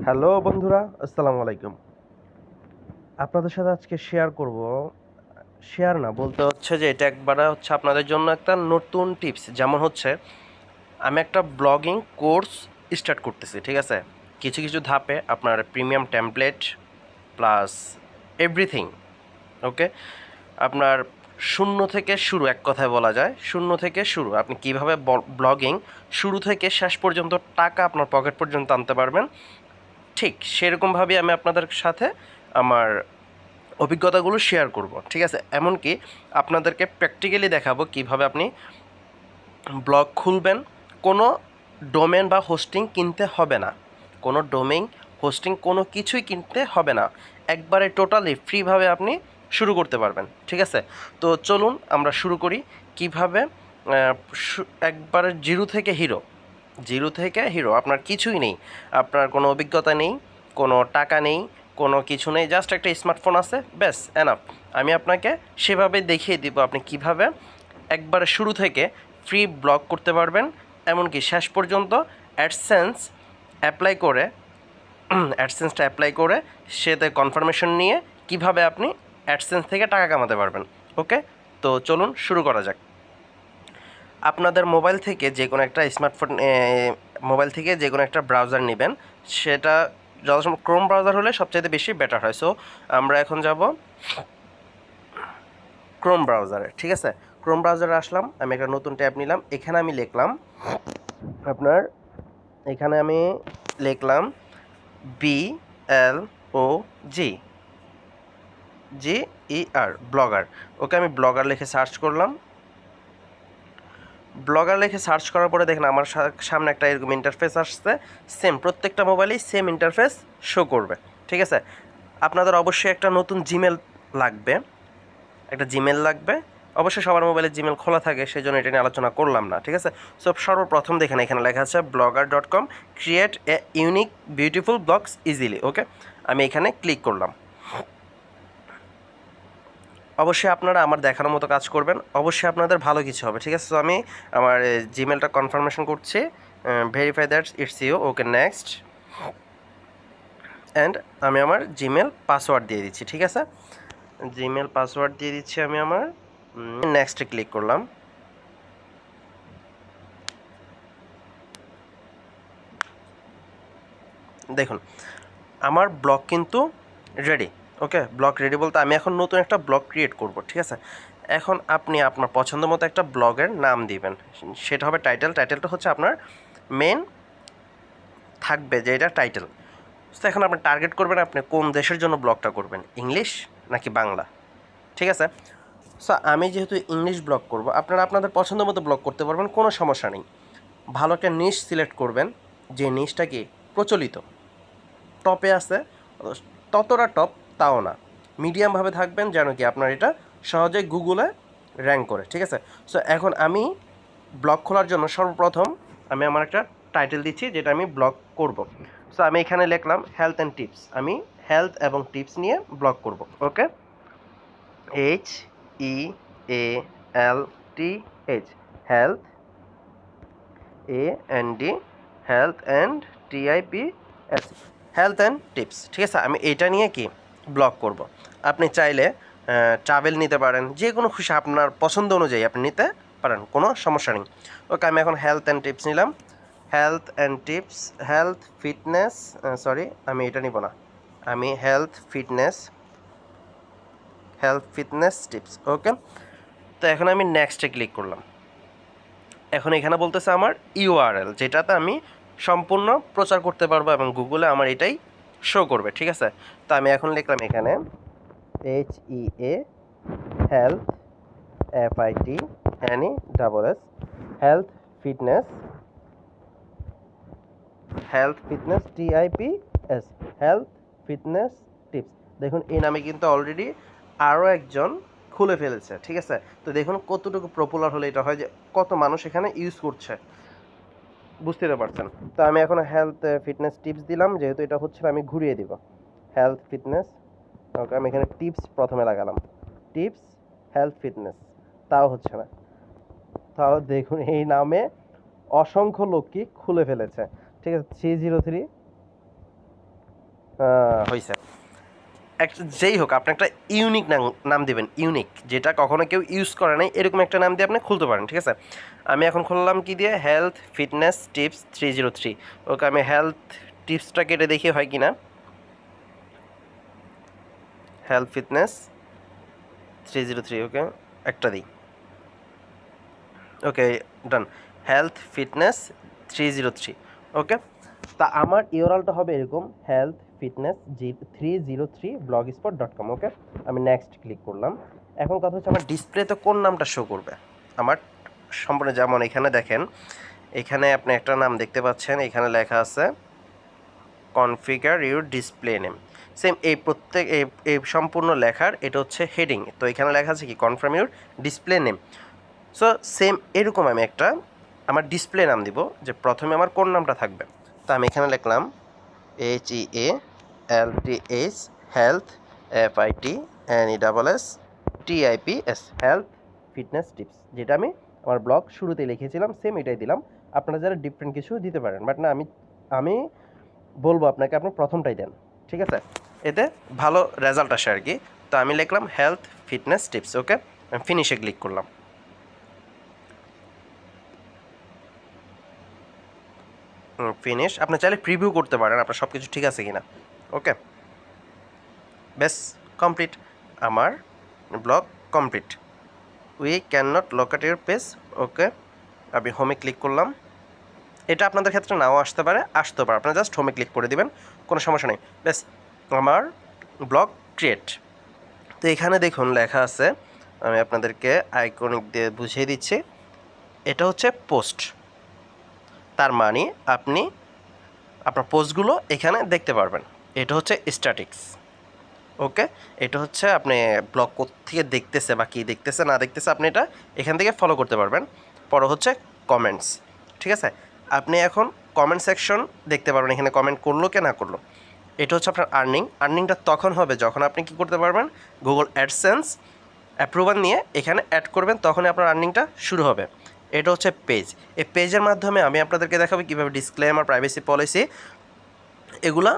Hello বন্ধুরা, আসসালামু আলাইকুম। আপনাদের সাথে আজকে শেয়ার না বলতে হচ্ছে যে এটা একবারে হচ্ছে আপনাদের জন্য একটা নতুন টিপস। যেমন হচ্ছে আমি একটা ব্লগিং কোর্স স্টার্ট করতেছি, ঠিক আছে? কিছু কিছু ধাপে আপনার প্রিমিয়াম টেমপ্লেট প্লাস এভরিথিং, ওকে? আপনার শূন্য থেকে শুরু, এক কথায় বলা যায় শূন্য থেকে শুরু। আপনি কিভাবে ব্লগিং শুরু থেকে শেষ পর্যন্ত টাকা আপনার পকেট পর্যন্ত আনতে পারবেন, ঠিক সেরকমভাবেই আমি আপনাদের সাথে আমার অভিজ্ঞতাগুলো শেয়ার করব, ঠিক আছে? এমনকি আপনাদেরকে প্র্যাকটিক্যালি দেখাবো কিভাবে আপনি ব্লগ খুলবেন। কোনো ডোমেন বা হোস্টিং কিনতে হবে না, কোনো ডোমেইন হোস্টিং কোনো কিছুই কিনতে হবে না, একবারে টোটালি ফ্রিভাবে আপনি শুরু করতে পারবেন, ঠিক আছে? তো চলুন আমরা শুরু করি কিভাবে একবারে জিরো থেকে হিরো। আপনার কিছুই নেই, আপনার কোনো অভিজ্ঞতা নেই, কোনো টাকা নেই, কোনো কিছু নেই, জাস্ট একটা স্মার্টফোন আছে, ব্যাস এনাফ। আমি আপনাকে সেভাবে দেখিয়ে দিব আপনি কিভাবে একবারে শুরু থেকে ফ্রি ব্লগ করতে পারবেন, এমনকি শেষ পর্যন্ত অ্যাডসেন্স অ্যাপ্লাই করে অ্যাডসেন্সটা অ্যাপ্লাই করে সেতে কনফার্মেশন নিয়ে কিভাবে আপনি অ্যাডসেন্স থেকে টাকা কামাতে পারবেন। ওকে, তো চলুন শুরু করা যাক। আপনাদের মোবাইল থেকে যে কোনো একটা মোবাইল থেকে যে কোনো একটা ব্রাউজার নেবেন, সেটা যথাসম্ভব ক্রোম ব্রাউজার হলে সবচাইতে বেশি বেটার হয়। সো আমরা এখন যাব ক্রোম ব্রাউজারে, ঠিক আছে? ক্রোম ব্রাউজারে আসলাম, আমি একটা নতুন ট্যাব নিলাম, এখানে আমি লিখলাম আপনার, এখানে আমি লিখলাম BLOG GER, ব্লগার। ওকে, আমি ব্লগার লিখে সার্চ করলাম। ব্লগার লিখে সার্চ করার পরে দেখেন আমার সামনে একটা এরকম ইন্টারফেস আসছে। সেম প্রত্যেকটা মোবাইলেই সেম ইন্টারফেস শো করবে, ঠিক আছে? আপনাদের অবশ্যই একটা নতুন জিমেল লাগবে। অবশ্যই সবার মোবাইলে জিমেল খোলা থাকে, সেই জন্য এটা নিয়ে আলোচনা করলাম না, ঠিক আছে? সো সর্বপ্রথম দেখেন এখানে লেখা আছে blogger.com, create a unique beautiful blogs easily. Okay, আমি এখানে ক্লিক করলাম। অবশ্যই আপনারা আমার দেখানোর মতো কাজ করবেন, অবশ্যই আপনাদের ভালো কিছু হবে, ঠিক আছে? তো আমি আমার জিমেলটা কনফার্মেশন করছি, verify that it's you. Okay, next. And আমি আমার জিমেল পাসওয়ার্ড দিয়ে দিচ্ছি, ঠিক আছে? জিমেল পাসওয়ার্ড দিয়ে দিচ্ছি আমি আমার। নেক্সটে ক্লিক করলাম। দেখুন আমার ব্লগ কিন্তু রেডি। ওকে, ব্লগ রেডি বলতে আমি এখন নতুন একটা ব্লগ ক্রিয়েট করব, ঠিক আছে? এখন আপনি আপনার পছন্দ মতো একটা ব্লগের নাম দিবেন, সেটা হবে টাইটেলটা হচ্ছে আপনার মেন থাকবে, যে এটা টাইটেল। তো এখন আপনি টার্গেট করবেন আপনি কোন দেশের জন্য ব্লগটা করবেন, ইংলিশ নাকি বাংলা, ঠিক আছে? সো আমি যেহেতু ইংলিশ ব্লগ করব, আপনারা আপনাদের পছন্দ মতো ব্লগ করতে পারবেন, কোনো সমস্যা নেই। ভালো একটা নিশ সিলেক্ট করবেন, যে নিশটা কি প্রচলিত, টপে আছে, ততটা টপ তাও না, মিডিয়ামভাবে থাকবেন, যেন কি আপনার এটা সহজে গুগলে র্যাঙ্ক করে, ঠিক আছে? সো এখন আমি ব্লগ খোলার জন্য সর্বপ্রথম আমি আমার একটা টাইটেল দিচ্ছি যেটা আমি ব্লগ করব। সো আমি এখানে লিখলাম হেলথ অ্যান্ড টিপস, আমি হেলথ এবং টিপস নিয়ে ব্লগ করব। ওকে, HEALTH, health, AND, health and TIPS, health and tips, ঠিক আছে? আমি এইটা নিয়ে কি ব্লগ করব। আপনি চাইলে ট্রাভেল নিতে পারেন, যে কোনো খুশি আপনার পছন্দ অনুযায়ী আপনি নিতে পারেন, কোনো সমস্যা নেই। ওকে, আমি এখন হেলথ অ্যান্ড টিপস নিলাম। Health and tips, health fitness, sorry আমি এটা নিব না, আমি হেলথ ফিটনেস টিপস। ওকে, তো এখন আমি নেক্সটে ক্লিক করলাম। এখন এখানে বলতেছে আমার ইউআরএল, যেটাতে আমি সম্পূর্ণ প্রচার করতে পারবো এবং গুগলে আমার এটাই শো করবে, ঠিক আছে? তো আমি এখন লিখলাম এখানে HEA health FITNESS, health fitness, TIPS, health fitness tips. দেখুন এই নামে কিন্তু অলরেডি আরও একজন খুলে ফেলেছে, ঠিক আছে? তো দেখুন কতটুকু পপুলার হলে এটা হয়, যে কত মানুষ এখানে ইউজ করছে, বুঝতে তো পারছেন। তো আমি এখন হেলথ ফিটনেস টিপস দিলাম, যেহেতু এটা হচ্ছে আমি ঘুরিয়ে দিব হেলথ ফিটনেস। ওকে, আমি এখানে টিপস প্রথমে লাগালাম, টিপস হেলথ ফিটনেস, তাও হচ্ছে না। তাও দেখুন এই নামে অসংখ্য লোকই খুলে ফেলেছে, ঠিক আছে? 303 হয়েছে। যেই হোক আপনি একটা ইউনিক নাম দেবেন, ইউনিক, যেটা কখনো কেউ ইউজ করে নাই, এরকম একটা নাম দিয়ে আপনি খুলতে পারেন। ঠিক আছে, আমি এখন খুললাম কি দিয়ে, হেলথ ফিটনেস টিপস 303। ওকে, আমি হেলথ টিপসটা কেটে দেখি হয় কি না। হেলথ ফিটনেস 303, ওকে একটা দিই। ওকে, ডান, হেলথ ফিটনেস 303। ওকে, তা আমার ইউআরএলটা হবে এরকম, হেলথ ফিটনেস 303 blogspot.com। ওকে, আমি নেক্সট ক্লিক করলাম। এখন কথা হচ্ছে আমার ডিসপ্লেতে কোন নামটা শো করবে। আমার সম্পূর্ণ, যেমন এখানে দেখেন, এখানে আপনি একটা নাম দেখতে পাচ্ছেন, এখানে লেখা আছে configure your display name. Same এই প্রত্যেক এই সম্পূর্ণ লেখার এটা হচ্ছে হেডিং। তো এখানে লেখা আছে কি, confirm your display name. So same এরকম আমি একটা আমার ডিসপ্লে নাম দিব, যে প্রথমে আমার কোন নামটা থাকবে। তো আমি এখানে লিখলাম HEALTH, health, FITNESSTIPS, health fitness tips, যেটা আমি আমার ব্লগ শুরুতে লিখেছিলাম, সেম এটাই দিলাম। আপনারা যারা ডিফারেন্ট কিছু দিতে পারেন, বাট না, আমি বলবো আপনাকে আপনি প্রথমটাই দেন। ঠিক আছে, এতে ভালো রেজাল্ট আসে আর কি। তো আমি লিখলাম হেলথ ফিটনেস টিপস। ওকে, আমি ফিনিশে ক্লিক করলাম। ফিনিশ। আপনি চাইলে প্রিভিউ করতে পারেন আপনার সব কিছু ঠিক আছে কিনা। ওকে, বেশ, কমপ্লিট, আমার blog complete. We can not locate your page. Okay, আমি হোমে ক্লিক করলাম। এটা আপনাদের ক্ষেত্রে নাও আসতে পারে, আসতেও পারে, আপনারা জাস্ট হোমে ক্লিক করে দিবেন, কোনো সমস্যা নেই। বেশ, আমার ব্লগ ক্রিয়েট। তো এখানে দেখুন লেখা আছে, আমি আপনাদেরকে আইকনিক দিয়ে বুঝিয়ে দিচ্ছি, এটা হচ্ছে পোস্ট। তার মানে আপনি আপনার পোস্টগুলো এখানে দেখতে পারবেন। এটা হচ্ছে স্ট্যাটিক্স। ওকে, এটা হচ্ছে আপনি ব্লগ থেকে দেখতেছে বা কী দেখতেছে না দেখতেছে, আপনি এটা এখান থেকে ফলো করতে পারবেন। পরে হচ্ছে কমেন্টস। ঠিক আছে, আপনি এখন কমেন্ট সেকশন দেখতে পারবেন, এখানে কমেন্ট করলো কে না করলো। এটা হচ্ছে আপনার আর্নিংটা তখন হবে যখন আপনি কী করতে পারবেন, গুগল অ্যাডসেন্স অ্যাপ্রুভাল নিয়ে এখানে অ্যাড করবেন, তখনই আপনার আর্নিংটা শুরু হবে। এটা হচ্ছে পেজ। এই পেজের মাধ্যমে আমি আপনাদেরকে দেখাবো কীভাবে ডিসক্লেমার, প্রাইভেসি পলিসি এগুলা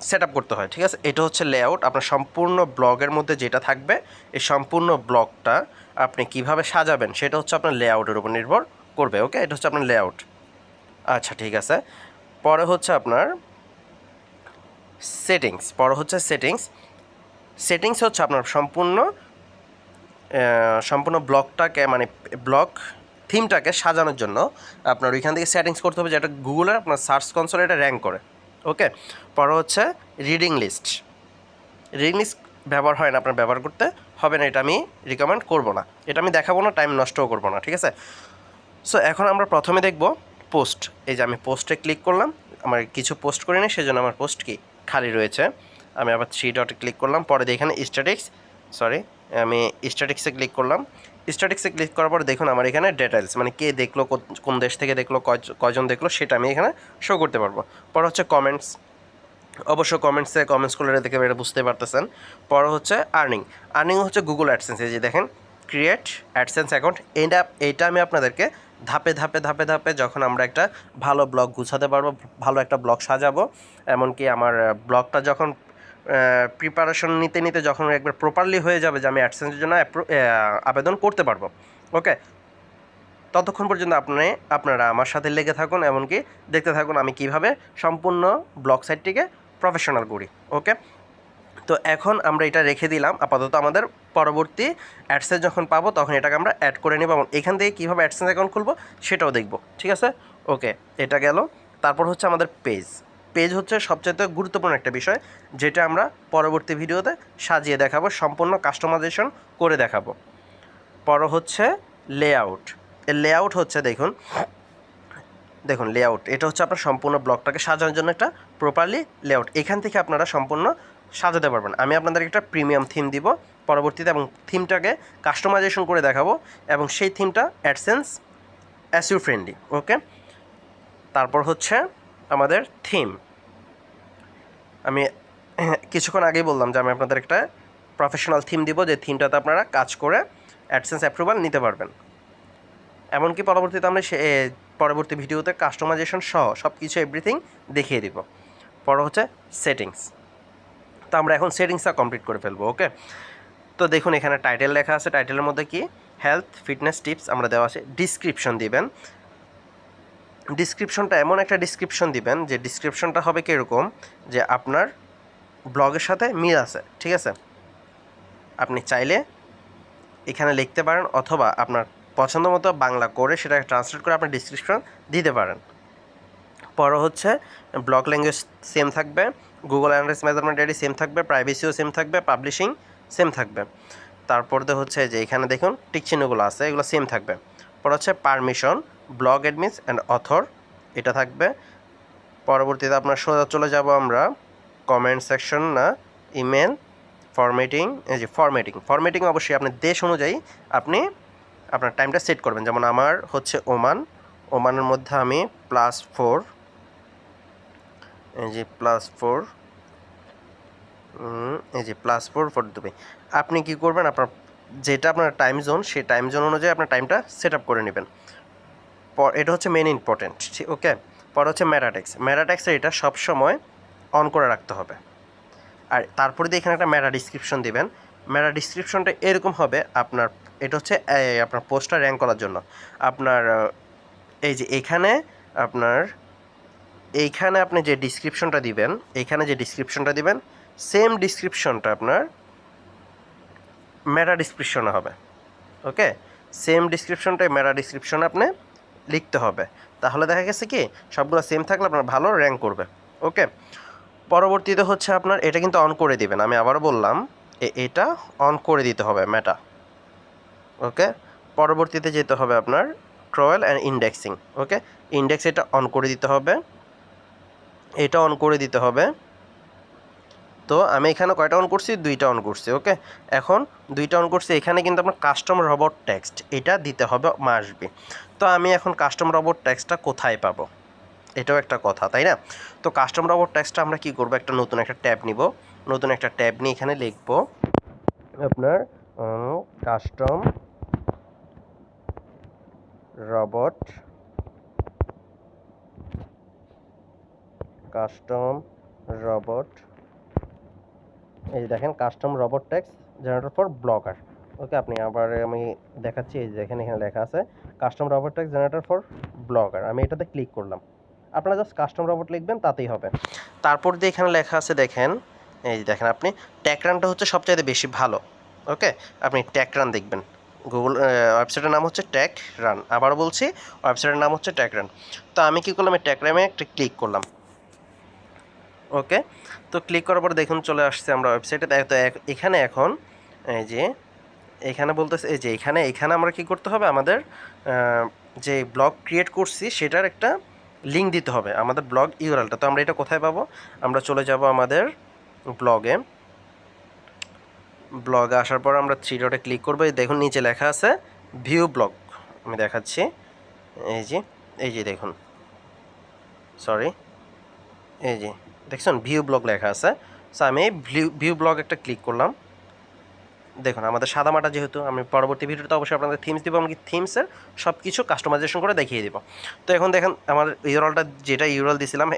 সেট আপ করতে হয়। ঠিক আছে, এটা হচ্ছে লেআউট। আপনার সম্পূর্ণ ব্লগের মধ্যে যেটা থাকবে, এই সম্পূর্ণ ব্লগটা আপনি কিভাবে সাজাবেন সেটা হচ্ছে আপনার লেআউটের উপর নির্ভর করবে। ওকে, এটা হচ্ছে আপনার লেআউট। আচ্ছা, ঠিক আছে। পরে হচ্ছে আপনার সেটিংস। সেটিংস হচ্ছে আপনার সম্পূর্ণ ব্লগটাকে, মানে ব্লগ থিমটাকে সাজানোর জন্য আপনার ওইখান থেকে সেটিংস করতে হবে, যেটা গুগলের আপনার সার্চ কনসোলে এটা র্যাঙ্ক করে। ওকে, পরে হচ্ছে রিডিং লিস্ট ব্যবহার হয় না, আপনার ব্যবহার করতে হবে না, এটা আমি রিকমেন্ড করব না, এটা আমি দেখাবো না, টাইম নষ্টও করবো না। ঠিক আছে, সো এখন আমরা প্রথমে দেখব পোস্ট। এই যে আমি পোস্টে ক্লিক করলাম, আমার কিছু পোস্ট করিনি, সেজন্য আমার পোস্ট কি খালি রয়েছে। আমি আবার 3 ডটে ক্লিক করলাম, পরে এখানে আমি স্ট্যাটিক্সে ক্লিক করলাম। স্ট্যাটিক্সে ক্লিক করার পর দেখুন আমার এখানে ডিটেলস, মানে কে দেখলো, কোন দেশ থেকে দেখলো, কয়জন দেখলো, সেটা আমি এখানে শো করতে পারবো। পরে হচ্ছে কমেন্টস, অবশ্য কমেন্টস করলে দেখে এটা বুঝতে পারতেছেন। পরে হচ্ছে আর্নিং হচ্ছে গুগল অ্যাডসেন্স। এই যে দেখেন, ক্রিয়েট অ্যাডসেন্স অ্যাকাউন্ট। এইটা আমি আপনাদেরকে ধাপে ধাপে যখন আমরা একটা ভালো ব্লগ গুছাতে পারবো, ভালো একটা ব্লগ সাজাবো, এমনকি আমার ব্লগটা যখন প্রিপারেশন নিতে যখন একবার প্রপারলি হয়ে যাবে, যে আমি অ্যাডসেন্সের জন্য আবেদন করতে পারবো। ওকে, ততক্ষণ পর্যন্ত আপনারা আমার সাথে লেগে থাকুন, এমনকি দেখতে থাকুন আমি কিভাবে সম্পূর্ণ ব্লগ সাইটটিকে প্রফেশনাল করি। ওকে, তো এখন আমরা এটা রেখে দিলাম আপাতত। আমাদের পরবর্তী অ্যাডসেন্স যখন পাবো তখন এটাকে আমরা অ্যাড করে নেব, এবং এখান থেকে কীভাবে অ্যাডসেন্স অ্যাকাউন্ট খুলবো সেটাও দেখব। ঠিক আছে, ওকে, এটা গেল। তারপর হচ্ছে আমাদের পেজ হচ্ছে সবচেয়ে গুরুত্বপূর্ণ একটা বিষয়, যেটা আমরা পরবর্তী ভিডিওতে সাজিয়ে দেখাবো, সম্পূর্ণ কাস্টমাইজেশন করে দেখাবো। পর হচ্ছে লেআউট। এর লেআউট হচ্ছে দেখুন লেআউট, এটা হচ্ছে আপনার সম্পূর্ণ ব্লগটাকে সাজানোর জন্য একটা প্রপারলি লেআউট। এখান থেকে আপনারা সম্পূর্ণ সাজাতে পারবেন। আমি আপনাদের একটা প্রিমিয়াম থিম দিব পরবর্তীতে, এবং থিমটাকে কাস্টমাইজেশন করে দেখাবো, এবং সেই থিমটা অ্যাডসেন্স এসইও ফ্রেন্ডলি। ওকে, তারপর হচ্ছে আমাদের থিম। আমি কিছুক্ষণ আগেই বললাম যে আমি আপনাদের একটা প্রফেশনাল থিম দিব, যে থিমটাতে আপনারা কাজ করে অ্যাডসেন্স অ্যাপ্রুভাল নিতে পারবেন। এমনকি পরবর্তীতে আমরা পরবর্তী ভিডিওতে কাস্টমাইজেশন সহ সব কিছু এভরিথিং দেখিয়ে দিব। পরে হচ্ছে সেটিংস। তো আমরা এখন সেটিংসটা কমপ্লিট করে ফেলবো। ওকে, তো দেখুন এখানে টাইটেল লেখা আছে, টাইটেলের মধ্যে কি হেলথ ফিটনেস টিপস আমরা দেওয়া আছে। ডিসক্রিপশন দিবেন, ডিসক্রিপশনটা এমন একটা ডিসক্রিপশন দিবেন যে ডিসক্রিপশনটা হবে কীরকম যে আপনার ব্লগের সাথে মিল আছে, ঠিক আছে। আপনি চাইলে এখানে লিখতে পারেন অথবা আপনার পছন্দ মতো বাংলা করে সেটা ট্রান্সলেট করে আপনার ডিসক্রিপশন দিতে পারেন। পরে হচ্ছে ব্লগ ল্যাঙ্গুয়েজ সেম থাকবে, Google analysis measurement ID same থাকবে, প্রাইভেসিও সেম থাকবে, পাবলিশিং সেম থাকবে। তারপর হচ্ছে যে এখানে দেখুন টিক চিহ্নগুলো আছে, এগুলো সেম থাকবে। পরে হচ্ছে permission, blog admins and author, এটা থাকবে। পরবর্তীতে আপনার সোজা চলে যাব আমরা কমেন্ট সেকশন না ইমেল ফরম্যাটিং। এই যে ফরম্যাটিং অবশ্যই আপনার দেশ অনুযায়ী আপনি আপনার টাইমটা সেট করবেন। যেমন আমার হচ্ছে ওমানের মধ্যে আমি +4, এই যে +4, এই যে +4 ফর দুবাই। আপনি কি করবেন, আপনার যেটা আপনার টাইম জোন সেই টাইম জোন অনুযায়ী আপনার টাইমটা সেট আপ করে নেবেন। এটা হচ্ছে মেন ইম্পর্টেন্ট, ওকে। পর হচ্ছে ম্যাটাটেক্সের এটা সবসময় অন করে রাখতে হবে। আর তারপরে দিয়ে এখানে একটা ম্যাটা ডিসক্রিপশন দিবেন। ম্যাটা ডিসক্রিপশনটা এরকম হবে আপনার, এটা হচ্ছে আপনার পোস্টটা র্যাঙ্ক করার জন্য। আপনার এই যে এইখানে আপনি যে ডিসক্রিপশনটা দিবেন সেম ডিসক্রিপশনটা আপনার ম্যাটা ডিসক্রিপশনে হবে। ওকে, সেম ডিসক্রিপশনটাই ম্যাটা ডিসক্রিপশনে আপনি লিখতে হবে। তাহলে দেখা গেছে কি সবগুলো সেম থাকলে আপনার ভালো র্যাঙ্ক করবে। ওকে, পরবর্তীতে হচ্ছে আপনার এটা কিন্তু অন করে দিবেন। আমি আবারও বললাম এটা অন করে দিতে হবে ম্যাটা। ওকে, পরবর্তীতে যেতে হবে আপনার ক্রয়েল অ্যান্ড ইন্ডেক্সিং। ওকে, ইন্ডেক্স এটা অন করে দিতে হবে, এটা অন করে দিতে হবে। তো আমি এখানে কয়টা অন করছি, 2টা অন করছি। ওকে, এখন 2টা অন করছি। এখানে কিন্তু আপনার কাস্টম রোবট টেক্সট এটা দিতে হবে মাসবি। তো আমি এখন কাস্টম রোবট টেক্সটটা কোথায় পাবো, এটাও একটা কথা, তাই না? তো কাস্টম রোবট টেক্সটটা আমরা কি করব, নতুন একটা ট্যাব নিব। নতুন একটা ট্যাব নিয়ে এখানে লিখব আপনার কাস্টম রোবট এই দেখেন custom robot text generator for Blogger. Okay, আপনি আবার আমি দেখাচ্ছি, এই দেখেন এখানে লেখা আছে custom robot text generator for Blogger. আমি এটাতে ক্লিক করলাম। আপনারা জাস্ট কাস্টম রোবট লিখবেন তাতেই হবে। তারপর দিয়ে এখানে লেখা আছে দেখেন, এই দেখেন আপনি ট্যাগ রানটা হচ্ছে সবচাইতে বেশি ভালো। ওকে, আপনি ট্যাগ রান দেখবেন। গুগল ওয়েবসাইটের নাম হচ্ছে ট্যাগ রান। আবার বলছি ওয়েবসাইটের নাম হচ্ছে ট্যাগ রান। তো আমি কী করলাম, এই ট্যাগ রানে একটা ক্লিক করলাম। ওকে, তো ক্লিক করার পর দেখুন চলে আসছে আমরা ওয়েবসাইটে। তো এখানে এখন এই যে এখানে বলতেছে এই যে এখানে আমরা কি করতে হবে, আমাদের যে ব্লগ ক্রিয়েট করছি সেটার একটা লিঙ্ক দিতে হবে, আমাদের ব্লগ ইউআরএলটা। তো আমরা এটা কোথায় পাবো, আমরা চলে যাব আমাদের ব্লগে আসার পর আমরা 3 ডটে ক্লিক করবো। দেখুন নিচে লেখা আছে ভিউ ব্লগ। আমি দেখাচ্ছি, এই যে দেখুন, সরি, এই যে দেখছেন ভিউ ব্লগ লেখা আছে। সো আমি ভিউ ব্লগ একটা ক্লিক করলাম। দেখুন আমাদের সাদামাটা, যেহেতু আমি পরবর্তী ভিডিওতে অবশ্যই আপনাদের থিমস দিব, আমি থিমসের সব কিছু কাস্টমাইজেশন করে দেখিয়ে দিব। তো এখন দেখেন আমার ইউআরএলটা যেটা ইউআরএল দিয়েছিলাম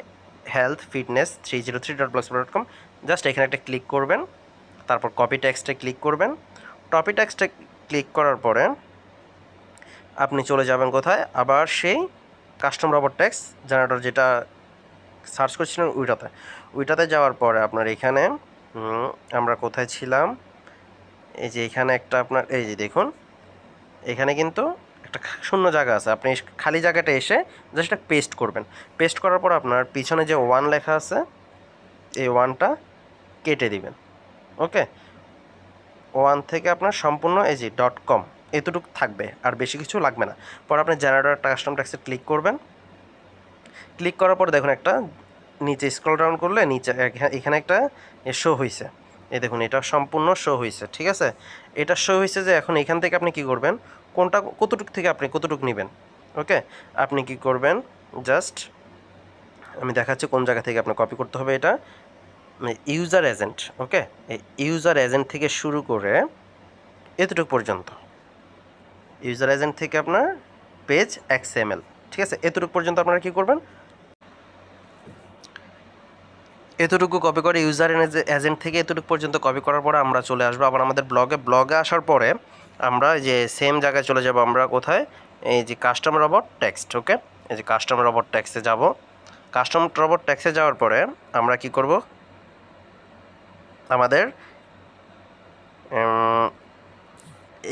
healthfitness303.blogspot.com, জাস্ট এখানে একটা ক্লিক করবেন। তারপর কপি টেক্সটে ক্লিক করবেন। কপি টেক্সটে ক্লিক করার পরে আপনি চলে যাবেন কোথায়, আবার সেই কাস্টম রোবট টেক্সট জেনারেটর যেটা সার্চ করছিলেন ওইটাতে যাওয়ার পরে আপনার এখানে আমরা কোথায় ছিলাম, এই যে এখানে একটা আপনার এই যে দেখুন এখানে কিন্তু একটা শূন্য জায়গা আছে। আপনি খালি জায়গাটা এসে জাস্ট একটা পেস্ট করবেন। পেস্ট করার পর আপনার পিছনে যে 1 লেখা আছে এই 1টা কেটে দিবেন। ওকে, 1 থেকে আপনার সম্পূর্ণ এই যে .com এতটুকু থাকবে, আর বেশি কিছু লাগবে না। পর আপনি জেনারেটর কাস্টম টেক্সটে ক্লিক করবেন। ক্লিক করার পর দেখুন একটা নিচে স্ক্রল ডাউন করলে নিচে এখানে একটা শো হয়েছে। এই দেখুন এটা সম্পূর্ণ শো হয়েছে, ঠিক আছে। এটা শো হয়েছে যে এখন এখান থেকে আপনি কি করবেন, কোনটা কতটুক থেকে আপনি কতটুকু নেবেন। ওকে, আপনি কি করবেন, জাস্ট আমি দেখাচ্ছি কোন জায়গা থেকে আপনি কপি করতে হবে। এটা ইউজার এজেন্ট। ওকে, এই ইউজার এজেন্ট থেকে শুরু করে এতটুকু পর্যন্ত, ইউজার এজেন্ট থেকে আপনার পেজ XML, ঠিক আছে, এতটুকু পর্যন্ত আপনারা কী করবেন, এতটুকু কপি করে ইউজার এজেন্ট থেকে এতটুকু পর্যন্ত কপি করার পরে আমরা চলে আসবো আবার আমাদের ব্লগে আসার পরে আমরা যে সেম জায়গায় চলে যাব আমরা কোথায়, এই যে কাস্টম রবট টেক্সট। ওকে, এই যে কাস্টম রবট টেক্সটে যাব। কাস্টম রবট টেক্সটে যাওয়ার পরে আমরা কি করব, আমাদের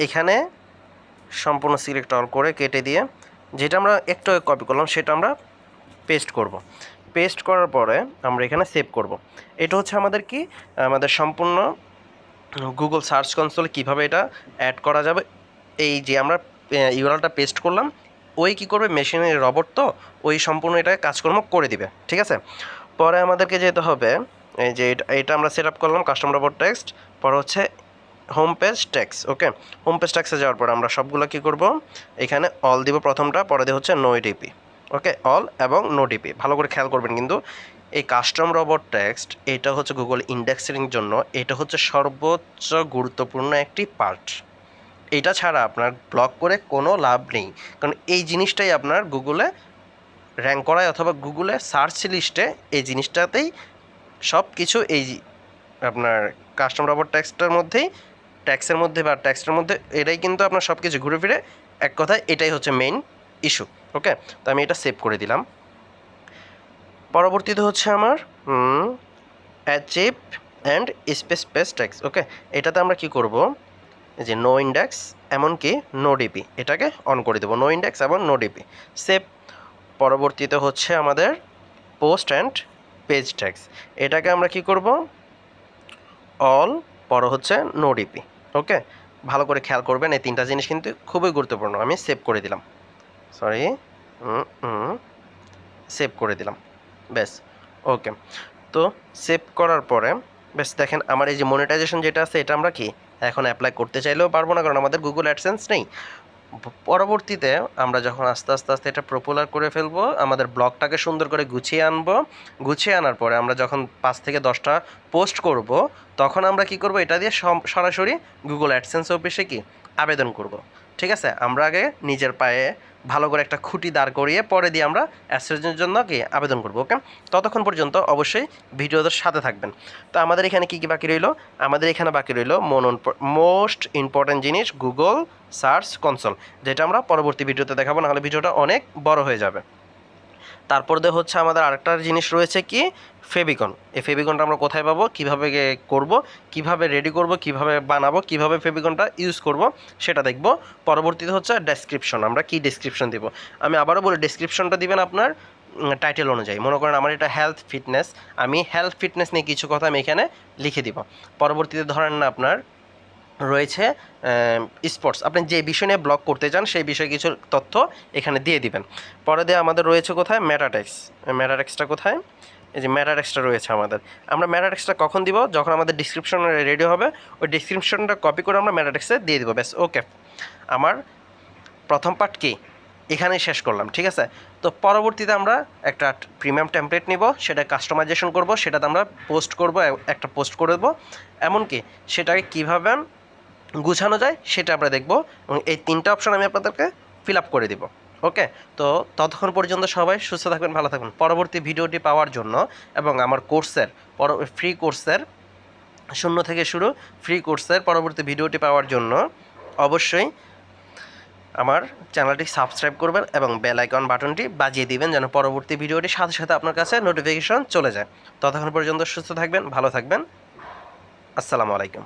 এখানে সম্পূর্ণ সিলেক্ট অল করে কেটে দিয়ে যেটা আমরা একটু কপি করলাম সেটা আমরা পেস্ট করব। পেস্ট করার পরে আমরা এখানে সেভ করব। এটা হচ্ছে আমাদের কি, আমাদের সম্পূর্ণ গুগল সার্চ কনসোলে কীভাবে এটা অ্যাড করা যাবে। এই যে আমরা ইউআরএলটা পেস্ট করলাম, ওই কী করবে, মেশিনের রবট তো ওই সম্পূর্ণ এটা কাজকর্ম করে দিবে। ঠিক আছে, পরে আমাদেরকে যেতে হবে, এই যে এটা আমরা সেট আপ করলাম কাস্টম রবট টেক্সট, পরে হচ্ছে হোম পেজ টেক্স। ওকে, হোম পেজ টেক্সে যাওয়ার পর আমরা সবগুলো কী করব, এখানে অল দিব প্রথমটা, পরে দিয়ে হচ্ছে নো ডিপি। ওকে, অল এবং নো ডিপি ভালো করে খেয়াল করবেন কিন্তু। এই কাস্টম রবট টেক্সট এটা হচ্ছে গুগল ইন্ডেক্সিং জন্য এটা হচ্ছে সর্বোচ্চ গুরুত্বপূর্ণ একটি পার্ট। এটা ছাড়া আপনার ব্লগ করে কোনো লাভ নেই, কারণ এই জিনিসটাই আপনার গুগলে র্যাঙ্ক করায় অথবা গুগলে সার্চ লিস্টে এই জিনিসটাতেই সব কিছু এই আপনার কাস্টম রবট টেক্সটের মধ্যেই, ট্যাক্সের মধ্যে বা টেক্সটের মধ্যে এটাই কিন্তু আপনার সব কিছু ঘুরে ফিরে এক কথায় এটাই হচ্ছে মেইন ইস্যু। ওকে, তো আমি এটা সেভ করে দিলাম। পরবর্তীতে হচ্ছে আমার অ্যাচিভ অ্যান্ড স্পেস টেক্স। ওকে, এটাতে আমরা কি করব, এই যে নো ইন্ডেক্স এমনকি নো ডিপি এটাকে অন করে দেবো, নো ইন্ডেক্স এবং নো ডিপি সেভ। পরবর্তীতে হচ্ছে আমাদের পোস্ট অ্যান্ড পেজ ট্যাক্স, এটাকে আমরা কি করব, অল, পর হচ্ছে নো ডিপি। ওকে, ভালো করে খেয়াল করবেন, এই তিনটা জিনিস কিন্তু খুবই গুরুত্বপূর্ণ। আমি সেভ করে দিলাম, সরি, সেভ করে দিলাম, ব্যাস। ওকে, তো সেভ করার পরে বেশ দেখেন আমার এই যে মনিটাইজেশন যেটা আছে এটা আমরা কি এখন অ্যাপ্লাই করতে চাইলেও পারবো না, কারণ আমাদের গুগল অ্যাডসেন্স নেই। পরবর্তীতে আমরা যখন আস্তে আস্তে এটা পপুলার করে ফেলবো, আমাদের ব্লগটাকে সুন্দর করে গুছিয়ে আনবো, গুছিয়ে আনার পরে আমরা যখন 5 থেকে 10টা পোস্ট করব, তখন আমরা কি করব, এটা দিয়ে সরাসরি গুগল অ্যাডসেন্স অফিসে কি আবেদন করব। ঠিক আছে, আমরা আগে নিজের পায়ে ভালো করে একটা খুঁটি দাঁড় করিয়ে পরে দিয়ে আমরা অ্যাডসেন্সের জন্য কি আবেদন করব। ওকে, ততক্ষণ পর্যন্ত অবশ্যই ভিডিওদের সাথে থাকবেন। তো আমাদের এখানে কি বাকি রইল, আমাদের এখানে বাকি রইল মোস্ট ইম্পর্ট্যান্ট জিনিস গুগল সার্চ কনসোল, যেটা আমরা পরবর্তী ভিডিওতে দেখাবো, নাহলে ভিডিওটা অনেক বড় হয়ে যাবে। তারপর দিয়ে হচ্ছে আমাদের আরেকটা জিনিস রয়েছে কি, ফেভিকন। এই ফেভিকনটা আমরা কোথায় পাবো, কীভাবে করব, কীভাবে রেডি করব, কীভাবে বানাবো, কীভাবে ফেভিকনটা ইউজ করব সেটা দেখব। পরবর্তীতে হচ্ছে ডেসক্রিপশন, আমরা কি ডেসক্রিপশন দিব। আমি আবারও বলি, ডেসক্রিপশনটা দিবেন আপনার টাইটেল অনুযায়ী। মনে করেন আমার এটা হেলথ ফিটনেস, আমি হেলথ ফিটনেস নিয়ে কিছু কথা আমি এখানে লিখে দিব। পরবর্তীতে ধরেন না আপনার রয়েছে স্পোর্টস, আপনি যে বিষয় নিয়ে ব্লগ করতে চান সেই বিষয়ে কিছু তথ্য এখানে দিয়ে দিবেন। পরে দিয়ে আমাদের রয়েছে কোথায়, ম্যাটাটেক্স। ম্যাটাটেক্সটা কোথায়, এই যে ম্যাটাটেক্সটা রয়েছে আমাদের। আমরা ম্যাটাটেক্সটা কখন দিব, যখন আমাদের ডিসক্রিপশন রেডি হবে, ওই ডিসক্রিপশনটা কপি করে আমরা ম্যাটাটেক্সে দিয়ে দিব, ব্যাস। ওকে, আমার প্রথম পার্ট কি এখানেই শেষ করলাম। ঠিক আছে, তো পরবর্তীতে আমরা একটা প্রিমিয়াম টেমপ্লেট নিব, সেটা কাস্টমাইজেশন করব, সেটাতে আমরা পোস্ট করব, একটা পোস্ট করে দেবো, এমনকি সেটাকে কীভাবে গুছানো যায় সেটা আমরা দেখব, এবং এই 3টা অপশন আমি আপনাদেরকে ফিল আপ করে দিব। ওকে, তো ততক্ষণ পর্যন্ত সবাই সুস্থ থাকবেন, ভালো থাকবেন। পরবর্তী ভিডিওটি পাওয়ার জন্য এবং আমার কোর্সের ফ্রি কোর্সের 0 থেকে শুরু ফ্রি কোর্সের পরবর্তী ভিডিওটি পাওয়ার জন্য অবশ্যই আমার চ্যানেলটি সাবস্ক্রাইব করবেন এবং বেল আইকন বাটনটি বাজিয়ে দিবেন, যেন পরবর্তী ভিডিওটির সাথে সাথে আপনার কাছে নোটিফিকেশন চলে যায়। ততক্ষণ পর্যন্ত সুস্থ থাকবেন, ভালো থাকবেন। আসসালামু আলাইকুম।